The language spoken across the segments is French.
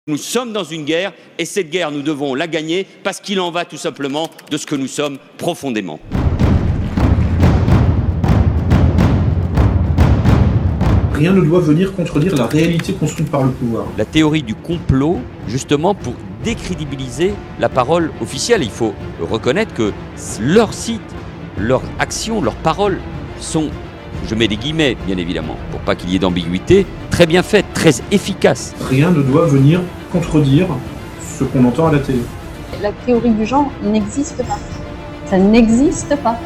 Nous sommes dans une guerre et cette guerre, nous devons la gagner parce qu'il en va tout simplement de ce que nous sommes profondément. Rien ne doit venir contredire la réalité construite par le pouvoir. La théorie du complot, justement pour décrédibiliser la parole officielle, il faut reconnaître que leurs sites, leurs actions, leurs paroles sont, je mets des guillemets bien évidemment, pour pas qu'il y ait d'ambiguïté, très bien faites, très efficaces. Rien ne doit venir contredire ce qu'on entend à la télé. La théorie du genre n'existe pas. Ça n'existe pas.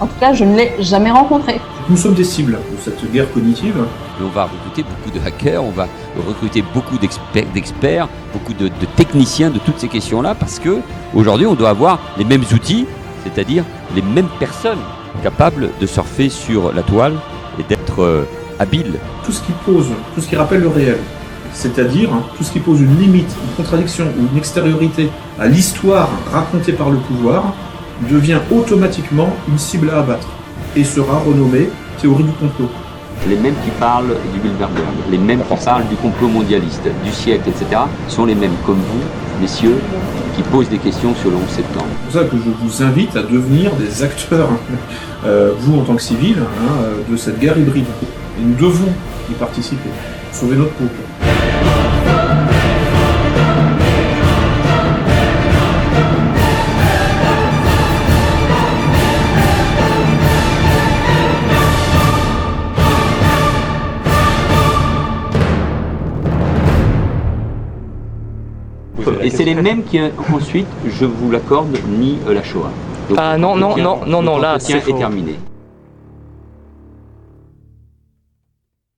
En tout cas, je ne l'ai jamais rencontrée. Nous sommes des cibles de cette guerre cognitive. Et on va recruter beaucoup de hackers, on va recruter beaucoup d'experts, beaucoup de techniciens de toutes ces questions-là, parce que aujourd'hui, on doit avoir les mêmes outils, c'est-à-dire les mêmes personnes capables de surfer sur la toile et d'être habiles. Tout ce qui rappelle le réel, c'est-à-dire tout ce qui pose une limite, une contradiction ou une extériorité à l'histoire racontée par le pouvoir, devient automatiquement une cible à abattre et sera renommée théorie du complot. Les mêmes qui parlent du Bilderberg, les mêmes qui parlent du complot mondialiste, du siècle, etc., sont les mêmes comme vous, messieurs, qui posent des questions sur le 11 septembre. C'est pour ça que je vous invite à devenir des acteurs, vous en tant que civils, de cette guerre hybride. Et nous devons y participer, sauver notre peuple. Et c'est les mêmes qui ensuite, je vous l'accorde, nient la Shoah. Donc, Ah non, là c'est terminé.